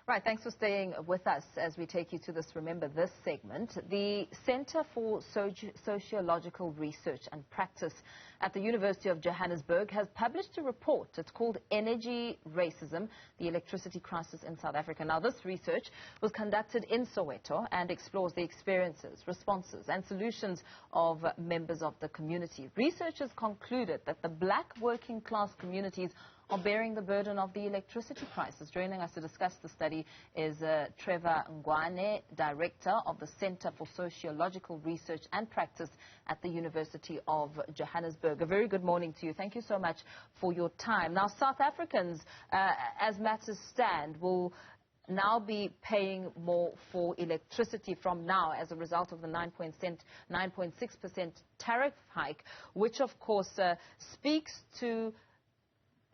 Right, thanks for staying with us as we take you to this Remember This segment. The Center for Sociological Research and Practice at the University of Johannesburg has published a report. It's called Energy Racism, the Electricity Crisis in South Africa. Now, this research was conducted in Soweto and explores the experiences, responses and solutions of members of the community. Researchers concluded that the black working class communities are bearing the burden of the electricity crisis. Joining us to discuss the study is Trevor Ngwane, Director of the Center for Sociological Research and Practice at the University of Johannesburg. A very good morning to you. Thank you so much for your time. Now, South Africans, as matters stand, will now be paying more for electricity from now as a result of the 9.6% tariff hike, which of course speaks to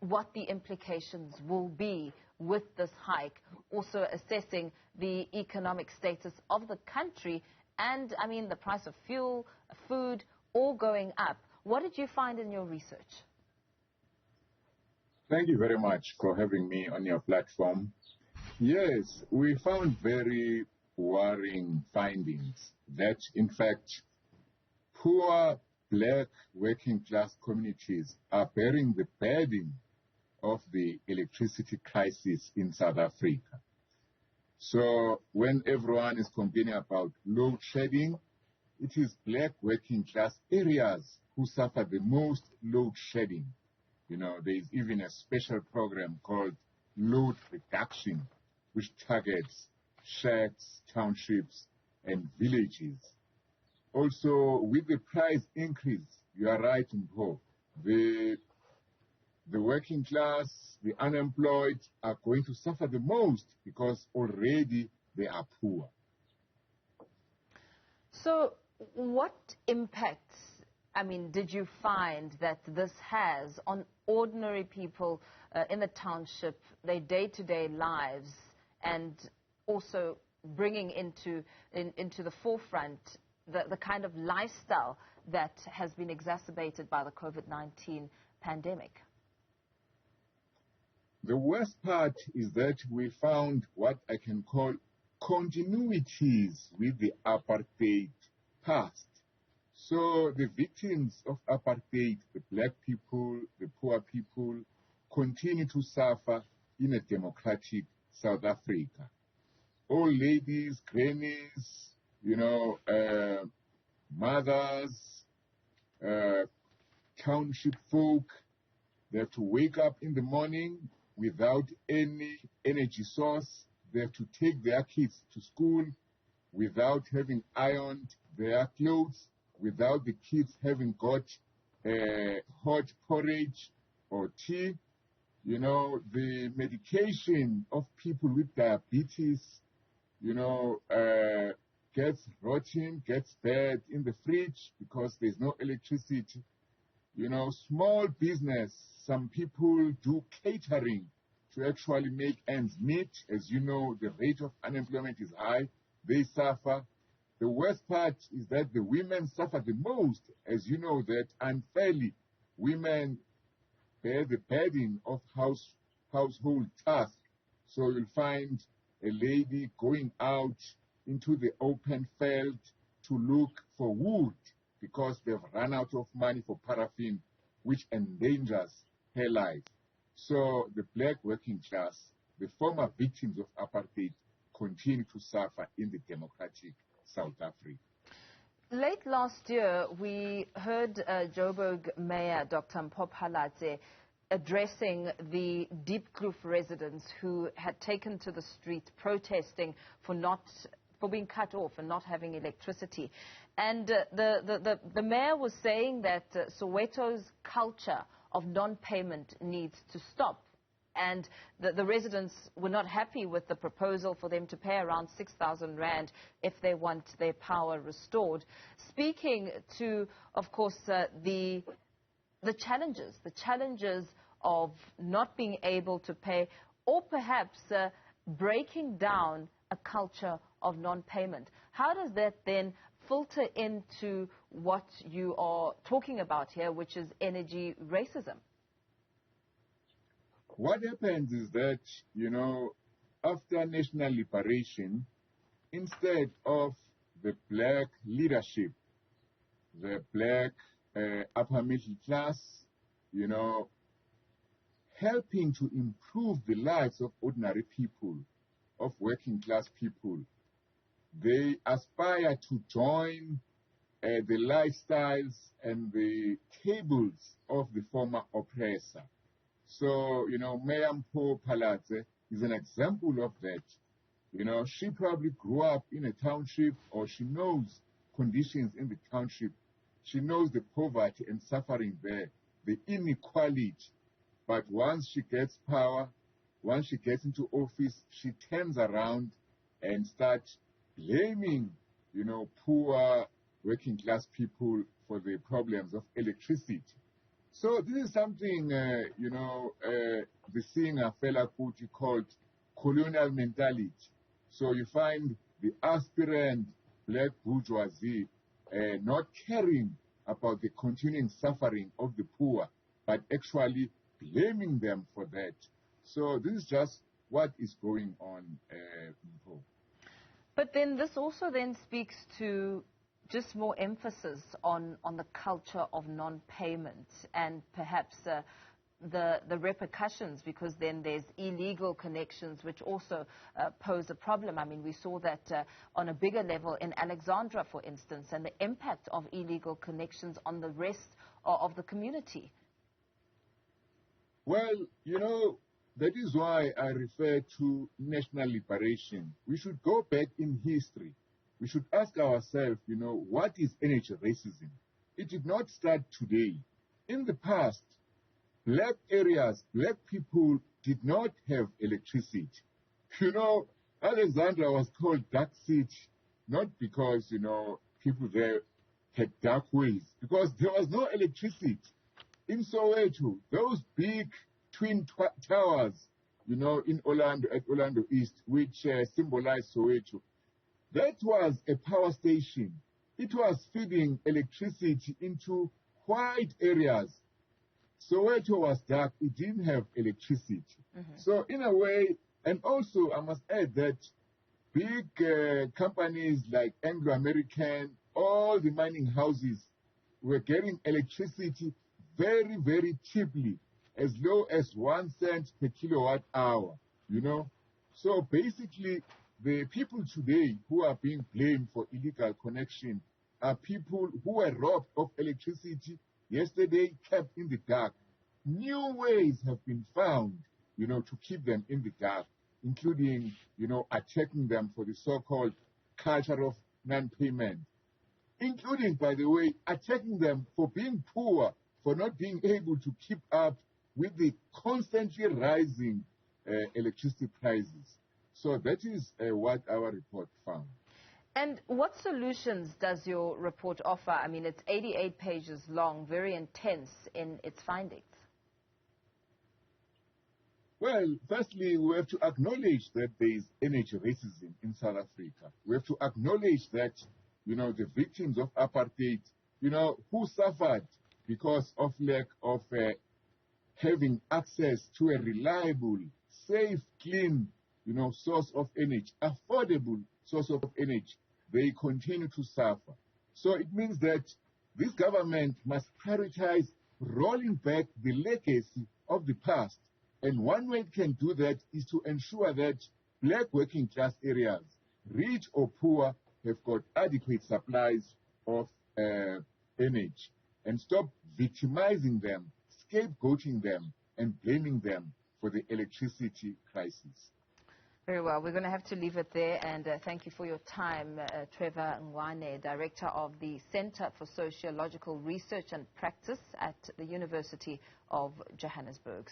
what the implications will be with this hike, also assessing the economic status of the country and, I mean, the price of fuel, food, all going up. What did you find in your research? Thank you very much for having me on your platform. Yes, we found very worrying findings that, in fact, poor black working class communities are bearing the burden of the electricity crisis in South Africa. So when everyone is complaining about load shedding, it is black working class areas who suffer the most load shedding. You know, there is even a special program called load reduction, which targets shacks, townships, and villages. Also, with the price increase, you are right, Mpo, the working class, the unemployed are going to suffer the most because already they are poor. So what impacts, I mean, did you find that this has on ordinary people in the township, their day-to-day lives, and also bringing into the forefront the kind of lifestyle that has been exacerbated by the COVID-19 pandemic? The worst part is that we found what I can call continuities with the apartheid past. So the victims of apartheid, the black people, the poor people, continue to suffer in a democratic South Africa. Old ladies, grannies, you know, mothers, township folk, they have to wake up in the morning without any energy source. They have to take their kids to school without having ironed their clothes, without the kids having got hot porridge or tea. You know, the medication of people with diabetes, you know, gets rotten, gets bad in the fridge because there's no electricity. You know, small business, some people do catering to actually make ends meet. As you know, the rate of unemployment is high. They suffer. The worst part is that the women suffer the most. As you know, that unfairly, women bear the burden of household tasks. So you'll find a lady going out into the open field to look for wood because they've run out of money for paraffin, which endangers her life. So the black working class, the former victims of apartheid, continue to suffer in the democratic South Africa. Late last year, we heard Joburg Mayor Dr. Mpho Phalatse addressing the Deep Kloof residents who had taken to the street protesting for being cut off and not having electricity. And the mayor was saying that Soweto's culture of non-payment needs to stop. And the residents were not happy with the proposal for them to pay around 6,000 Rand if they want their power restored. Speaking to, of course, the challenges of not being able to pay, or perhaps breaking down a culture of non-payment. How does that then filter into what you are talking about here, which is energy racism? What happens is that, you know, after national liberation, instead of the black leadership, the black upper middle class, you know, helping to improve the lives of ordinary people, of working class people, they aspire to join the lifestyles and the tables of the former oppressor. So, you know, Mayampo Palatse is an example of that. You know, she probably grew up in a township, or she knows conditions in the township. She knows the poverty and suffering there, the inequality. But once she gets power, once she gets into office, she turns around and starts blaming, you know, poor working class people for the problems of electricity. So this is something, you know, the singer Fela Kuti called colonial mentality. So you find the aspirant black bourgeoisie not caring about the continuing suffering of the poor, but actually blaming them for that. So this is just what is going on. But then this also then speaks to just more emphasis on the culture of non-payment and perhaps the repercussions, because then there's illegal connections which also pose a problem. I mean, we saw that on a bigger level in Alexandra, for instance, and the impact of illegal connections on the rest of the community. Well, you know, that is why I refer to national liberation. We should go back in history. We should ask ourselves, you know, what is energy racism? It did not start today. In the past, black areas, black people did not have electricity. You know, Alexandra was called Dark City, not because, you know, people there had dark ways, because there was no electricity. In Soweto, those big twin towers, you know, in Orlando, at Orlando East, which symbolize Soweto, that was a power station. It was feeding electricity into white areas. Soweto was dark. It didn't have electricity. So in a way, and also I must add that big companies like Anglo-American, all the mining houses were getting electricity very, very cheaply, as low as 1 cent per kilowatt hour, you know. So basically, the people today who are being blamed for illegal connection are people who were robbed of electricity yesterday, kept in the dark. New ways have been found, you know, to keep them in the dark, including, you know, attacking them for the so-called culture of non-payment, including, by the way, attacking them for being poor, for not being able to keep up with the constantly rising electricity prices. So that is what our report found. And what solutions does your report offer? I mean, it's 88 pages long, very intense in its findings. Well, firstly, we have to acknowledge that there is energy racism in South Africa. We have to acknowledge that, you know, the victims of apartheid, you know, who suffered because of lack of having access to a reliable, safe, clean, you know, source of energy, affordable source of energy, they continue to suffer. So it means that this government must prioritize rolling back the legacy of the past. And one way it can do that is to ensure that black working class areas, rich or poor, have got adequate supplies of energy, and stop victimizing them, scapegoating them, and blaming them for the electricity crisis. Very well. We're going to have to leave it there, and thank you for your time, Trevor Ngwane, Director of the Center for Sociological Research and Practice at the University of Johannesburg.